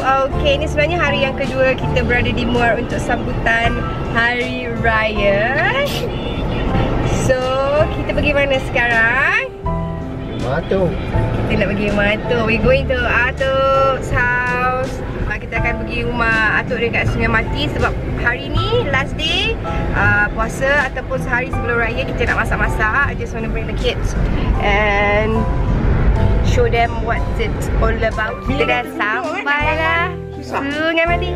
Okay, ini sebenarnya hari yang kedua kita berada di Muar untuk sambutan Hari Raya. So, kita pergi mana sekarang? Atuk. Kita nak pergi rumah Atuk. We're going to Atuk's house. Kita akan pergi rumah Atuk dekat Sungai Mati sebab hari ni last day puasa ataupun sehari sebelum raya kita nak masak-masak. I just want to bring the kids and show them what's it all about. Kita dah sampai lah Sungai Mati.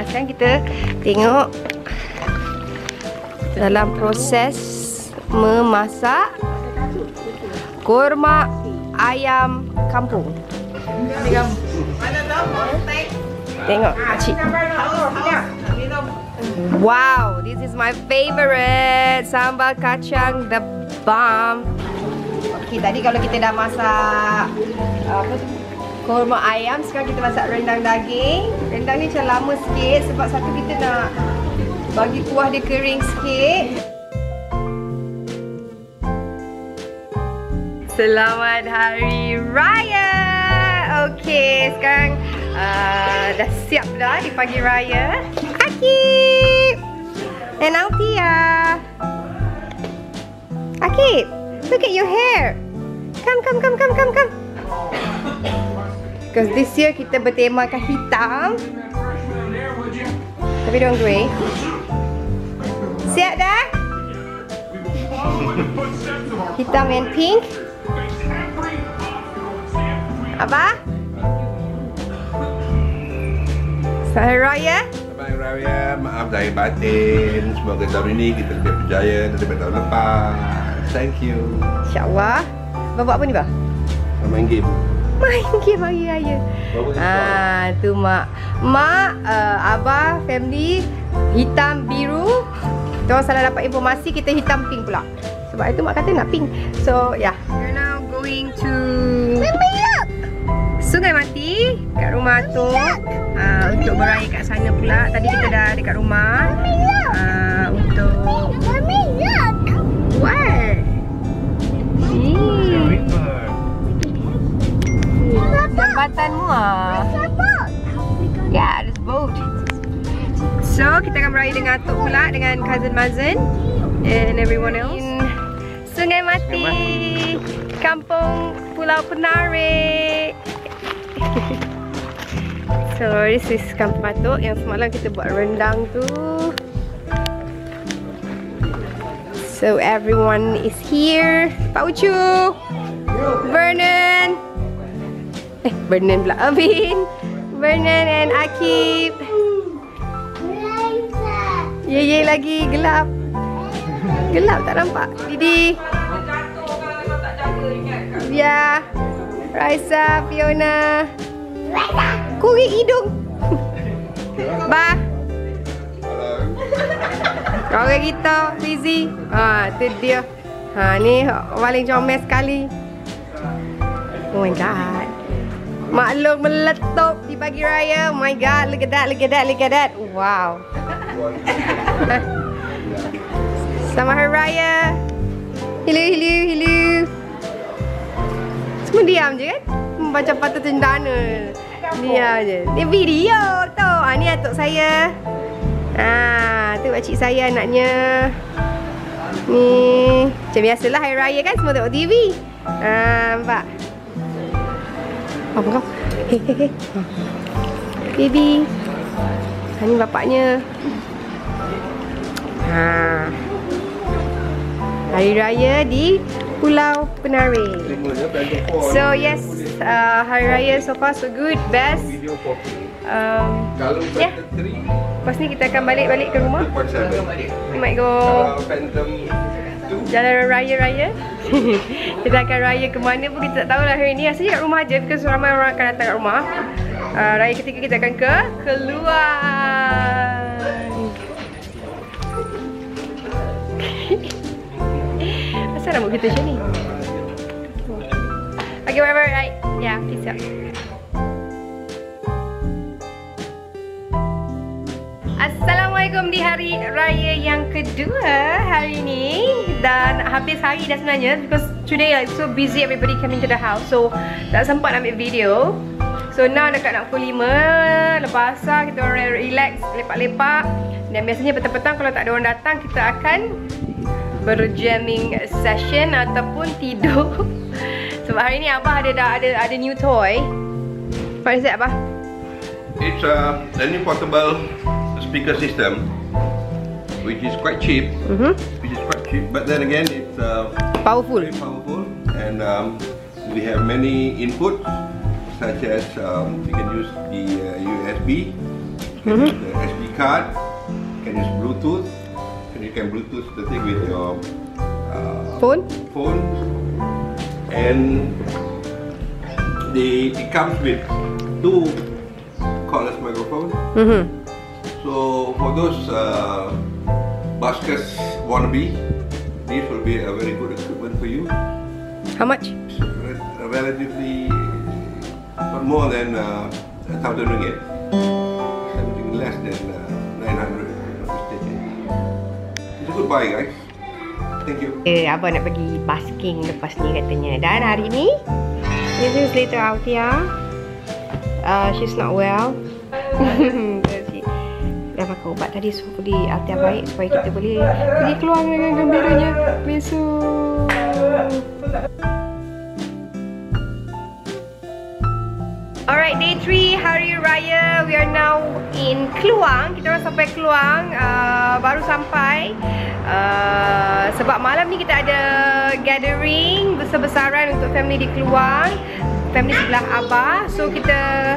Sekarang kita tengok dalam proses memasak korma ayam kampung. Tengok Cik. Wow, this is my favorite. Sambal kacang the bomb. Okay, tadi kalau kita dah masak korma ayam, sekarang kita masak rendang daging. Rendang ni macam lama sikit sebab satu kita nak bagi kuah dia kering sikit. Selamat Hari Raya. Okay, sekarang dah siap dah di pagi raya. Akib and Altia. Akib, look at your hair. Come. Because this year kita bertemakan hitam. Tapi don't grey. Siap dah? Hitam and pink. Apa? Selamat Hari Raya. Selamat Hari Raya. Maaf lahir batin. Semoga tahun ini kita lebih berjaya daripada tahun lepas. Thank you. InsyaAllah. Abang buat apa ni, Bang? Main game. Main game Hari Raya. Tu mak. Mak, Abah, family hitam biru. Kita orang salah dapat informasi kita hitam pink pula. Sebab itu mak kata nak pink. So, yeah. We're now going to Sungai Mati kat rumah Atuk untuk beraya kat sana pula. Tadi kita dah dekat rumah untuk what? Jambatanmu yeah, there's boat. So kita akan beraya dengan Atuk pula, dengan cousin Mazen and everyone else in Sungai Mati, Kampung Pulau Penarik. So this is Kampung Atuk yang semalam kita buat rendang tu. So everyone is here. Pak Ucu, Vernon, Vernon pula, Avin, Vernon and Akib. Ye lagi gelap. Gelap tak nampak. Didi, Bia, Raisa, Fiona. Korek hidung. Bah. Korek kita, Lizzie. Tu dia. Ni paling comel sekali. Oh my god. Maklum meletup di pagi raya. Oh my god, look at that. Wow. Selamat Hari Raya. Hello. Semua diam je kan? Macam patut cendana. Diam je. Ni video tu. Ni atuk saya. Tu pakcik saya anaknya. Ni macam biasalah Hari Raya kan, semua tengok TV. Nampak? Apa kau? Hehehe. Baby. Ni bapaknya. Hari Raya di Pulau Penarik. So yes, Hari Raya so far so good, best. Yeah. Lepas ni kita akan balik ke rumah. We might go jalan raya. Kita akan raya ke mana pun kita tak tahu lah hari ni. Rasanya kat rumah je, because ramai orang akan datang kat rumah. Raya ketiga kita akan keluar. Asal rambut kita macam ni? Okay, whatever, right? Yeah, peace out. Assalamualaikum di hari raya yang kedua hari ni. Dan habis hari dah sebenarnya, because today like so busy, everybody coming to the house, so tak sempat ambil video. So now dekat nak pukul 5. Lepas asar kita orang relax, lepak-lepak. Dan biasanya petang-petang kalau tak ada orang datang, kita akan berjamming session ataupun tidur. Sebab hari ni Abah ada new toy. What is it, Abah? It's a new portable speaker system, which is quite cheap. But then again, it's Powerful. very powerful, and we have many inputs, such as you can use the USB, you can use the SD card, you can use Bluetooth, and you can Bluetooth the thing with your phone, and it comes with 2 cordless microphones. So for those buskers wannabe, this will be a very good equipment for you. How much? It's relatively not more than 1,000 ringgit. Something less than 900. It's a good buy, guys. Thank you. Abah nak pergi basking lepas ni katanya. Dan hari ni, this is later out here. She's not well. Dah pakai ubat tadi, so beli Altia baik supaya kita boleh pergi keluar dengan gembiranya besok. Alright, day 3 Hari Raya. We are now in Kluang. Kita orang sampai Kluang, baru sampai. Sebab malam ni kita ada gathering besar-besaran untuk family di Kluang, family sebelah Abah. So kita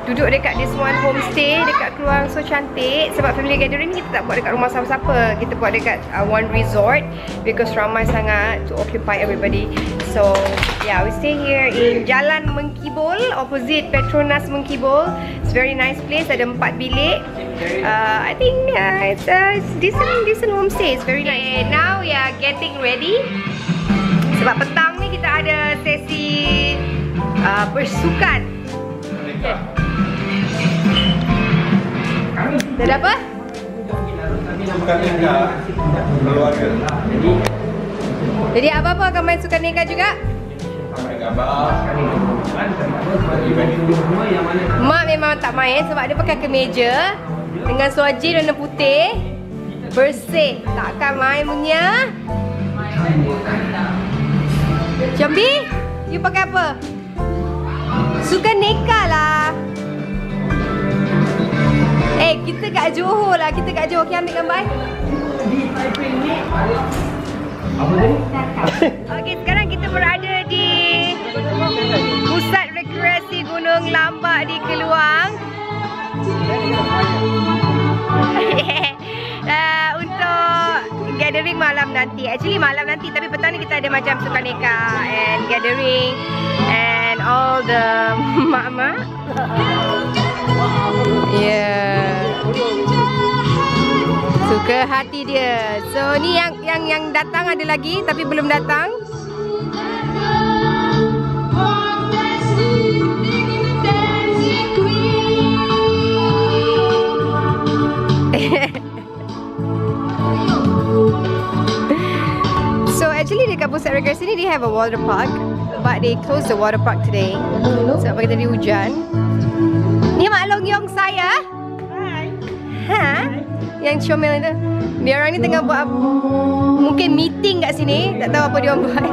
duduk dekat this one homestay dekat Kluang. So cantik. Sebab family gathering ni kita tak buat dekat rumah siapa-siapa, kita buat dekat one resort because ramai sangat to occupy everybody. So yeah, we stay here in Jalan Mengkibul, opposite Petronas Mengkibul. It's very nice place. Ada 4 bilik. I think it's decent homestay. It's very nice. Now we are getting ready. Sebab petang ni kita ada sesi bersukan. Dah ada apa? Sukan neka keluarga. Jadi apa-apa akan main sukan neka juga? Mak memang tak main sebab dia pakai kemeja dengan suaji warna putih, bersih. Takkan main punya. Jambi, you pakai apa? Sukan neka lah. Kita kat Johor lah. Kita kat Johor. Okay, ambil gambar. Okay, sekarang kita berada di Pusat Rekreasi Gunung Lambak di Keluang. Untuk gathering malam nanti. Actually malam nanti, tapi petang ni kita ada macam sukan neka and gathering and all the mak-mak. Yeah. Suka hati dia. So ni yang datang ada lagi tapi belum datang. So actually dekat pusat rekreasi ni they have a water park, but they closed the water park today sebab pagi tadi hujan. Ni Mak Long Yong saya. Hai. Ha? Yang comel itu. Dia orang ni tengah buat mungkin meeting kat sini, tak tahu apa dia orang buat.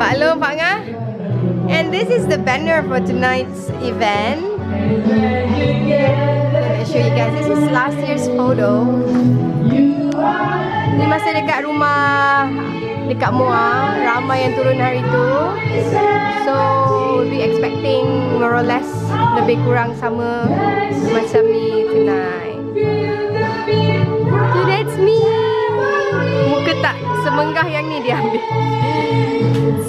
Pak Long, Pak Ngah. And this is the banner for tonight's event. Let me show you guys. This is last year's photo. Ni masa dekat rumah dekat Muar, ramai yang turun hari tu. So we'll be expecting more or less lebih kurang sama macam ni tonight. So that's me. Muka tak semenggah yang ni dia ambil.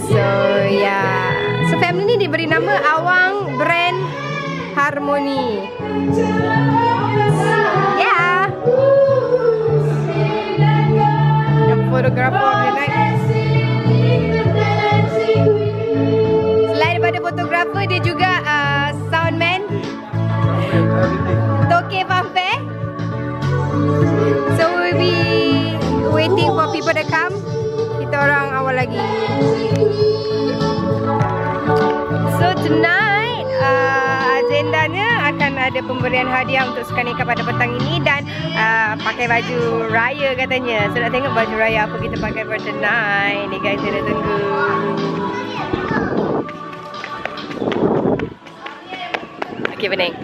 So yeah. So family ni diberi nama Awang Brand Harmony. Yeah. Yang fotografer of the night. Selain daripada fotografer, dia juga soundman Toke Fanfare. So we'll be waiting for people to come. Kita orang awal lagi. So tonight agendanya akan ada pemberian hadiah untuk sukan nikah pada petang ini dan pakai baju raya katanya. So nak tengok baju raya apa kita pakai for tonight. Ni guys, kita dah tunggu. Okay, Bening.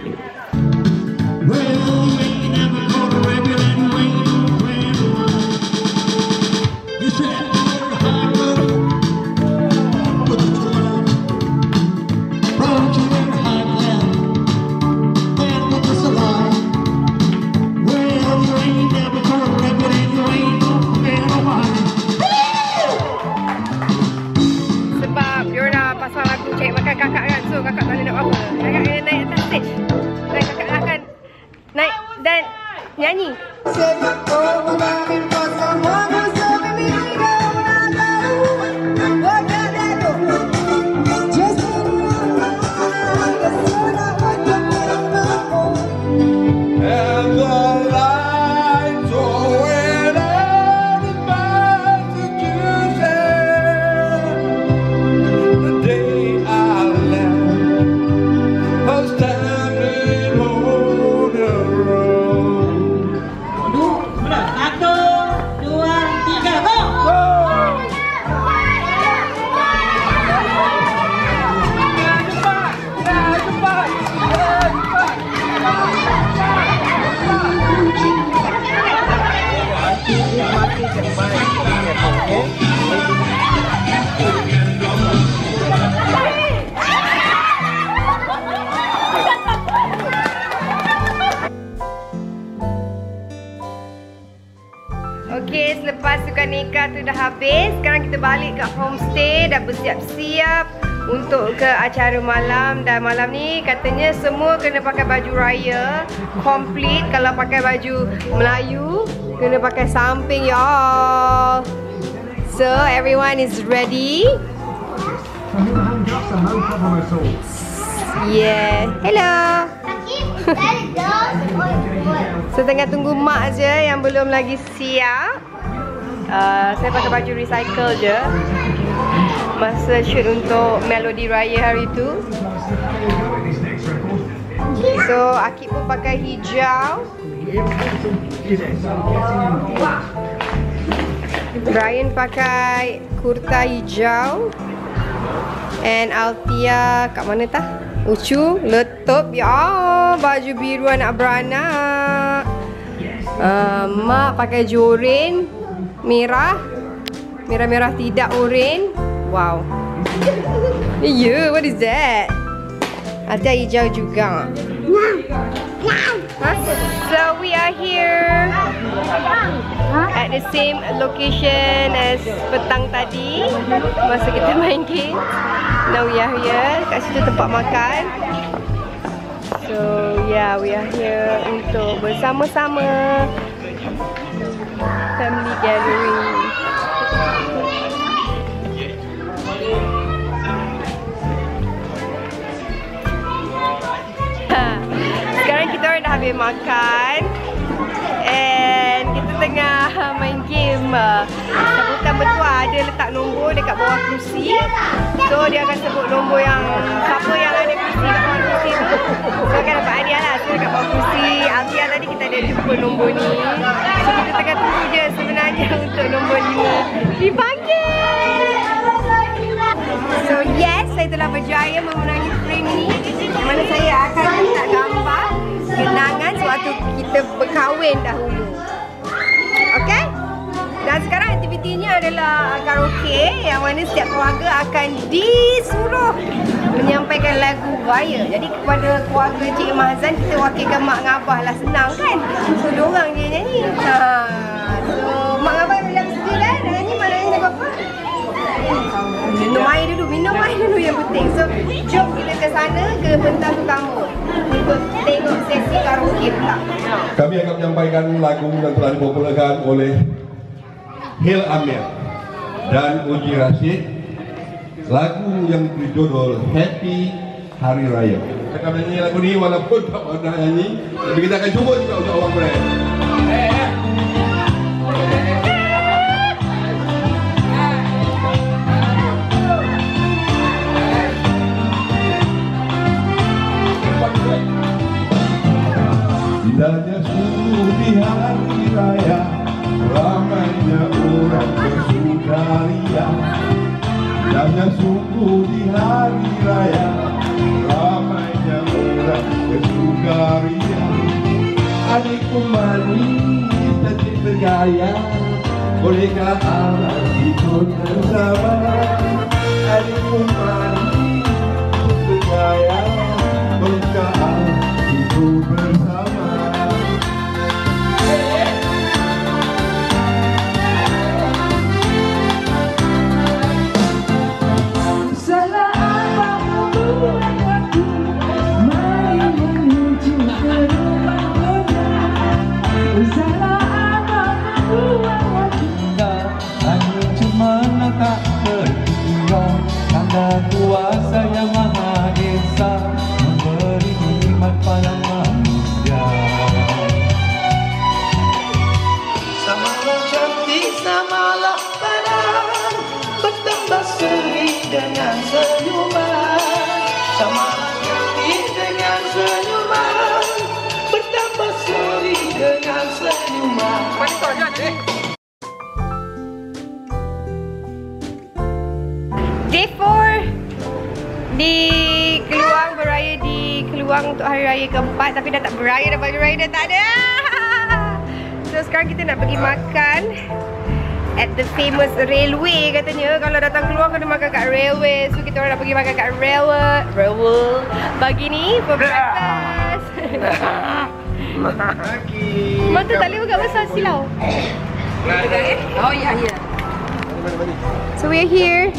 Kakak kan, so kakak tak boleh nak apa. Kakak kena naik atas stage dan kakak akan naik dan nyanyi. Okey, selepas sukan nikah tu dah habis, sekarang kita balik kat homestay, dah bersiap-siap untuk ke acara malam. Dan malam ni katanya semua kena pakai baju raya complete. Kalau pakai baju Melayu kena pakai samping, y'all. So everyone is ready. Yeah. Hello. So tengah tunggu mak je yang belum lagi siap. Saya pakai baju recycle je masa shoot untuk melodi raya hari tu. So Akib pun pakai hijau, Brian pakai kurta hijau, and Altia kat mana tah? Ucu letup, ya, baju biru anak beranak. Mak pakai jorin merah, merah-merah tidak oren. Wow. Yeah, what is that? Ada hijau juga. So we are here at the same location as petang tadi masa kita main game. Now we are here kat situ tempat makan. So yeah, we are here untuk bersama-sama family gathering. Sekarang kita orang dah habis makan and kita tengah main game. Sebutan bertuah ada letak nombor dekat bawah kerusi. So dia akan sebut nombor yang siapa yang ada kerusi kat bawah kerusi tu, so akan dapat hadiah lah. So dekat bawah kerusi Altia tadi kita ada jumpa nombor ni. So kita tengah tunggu je sebenarnya untuk nombor 5 dipanggil. So yes, saya telah berjaya memenangi frame ni, di mana saya akan letak gambar kenangan sewaktu kita berkahwin dahulu. Okay? Dan sekarang aktivitinya adalah karaoke, yang mana setiap keluarga akan disuruh menyampaikan lagu raya. Jadi kepada keluarga Cik Mahzan, kita wakilkan mak dengan abah lah, senang kan? So diorang je nyanyi. So mak dengan abah bilang setuju dah nyanyi, mak nyanyi lagu apa? Minum air dulu yang penting. So jom kita ke sana, ke pentas utama untuk tengok sesi karaoke pula. Kami akan menyampaikan lagu yang telah dipopularkan oleh Hil Amir dan Uji Rashid. Lagu yang berjudul Happy Hari Raya. Kita akan menyanyi lagu ni walaupun tak pernah nyanyi, tapi kita akan cuba juga untuk orang brand. Indahnya sungguh di hari raya, ramainya orang bersukaria. Indahnya sungguh di hari raya, ramainya orang bersukaria. Adikku manis, cantik bergaya, bolehkah abang ikut bersama? Adikku manis, bergaya, bolehkah abang ikut bersama? Salah apa membuat aku mari menuju ke rumah kota? Salah apa membuat aku hanya cuma tak berdua? Tanda kuasa yang maha esa memberi nikmat pada manusia. Samalah cantik, samalah pandang, bertambah seri dengan senyuman. Samalah cantik dengan senyuman, bertambah seri dengan senyuman. Day 4 di Keluang, beraya di Keluang untuk hari raya keempat. Tapi dah tak beraya dah, baju raya dah tak ada. So sekarang kita nak pergi makan at the famous railway katanya. Kalau datang Keluang kena makan kat railway. So kita orang nak pergi makan kat railway pagi ni for breakfast. Mata tak boleh buka besar silau. Oh ya ya. So we are here.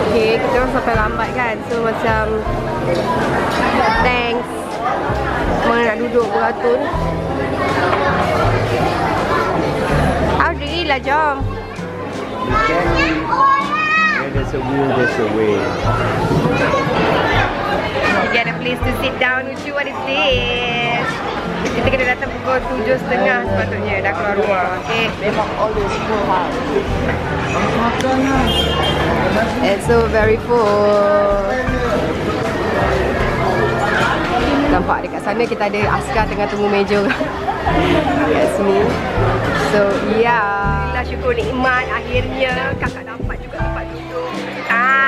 Okay, kita orang sampai lambat kan. So macam thanks. Mana nak duduk beratur. Audrey lah, jom. There's a will, there's a way. You get a place to sit down with you. What is this? Kita kena datang pukul 7.30 sepatutnya. Dah keluar rumah. Okay. Memang always full house. It's so very full. Nampak dekat sana kita ada askar tengah tunggu meja kat sini. So yeah, alhamdulillah, syukur nikmat. Akhirnya kakak dapat juga tempat duduk.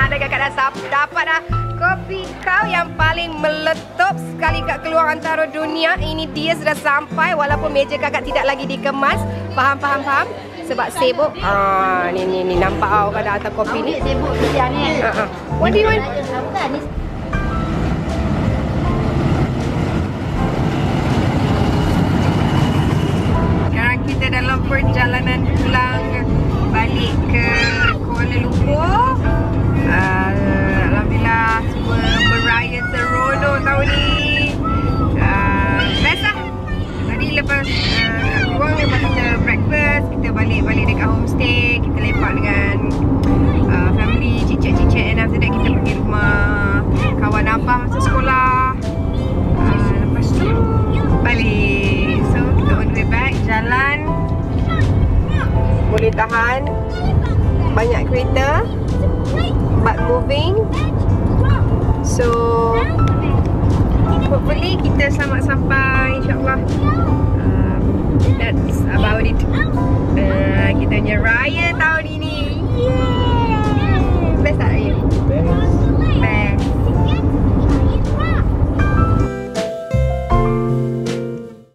Dan kakak dah dapat dah kopi kau yang paling meletup sekali kat Keluang antara dunia. Ini dia sudah sampai walaupun meja kakak tidak lagi dikemas. Faham? Sebab sibuk. Ni nampak tau kadang atas kopi ni. Sibuk kesian ni. What do you want? Sekarang kita dalam perjalanan pulang balik ke Kuala Lumpur. Alhamdulillah semua beraya seronok tahun ni. Best lah. Tadi lepas Keluang, lepas kita breakfast, kita balik dekat homestay. Kita lepak dengan family, cicit-cicit. And after that kita pergi rumah kawan abang masa sekolah. Lepas tu balik. So kita on the way back. Jalan boleh tahan banyak kereta, but moving. So hopefully kita selamat sampai, insyaAllah. That's about it. Kita punya raya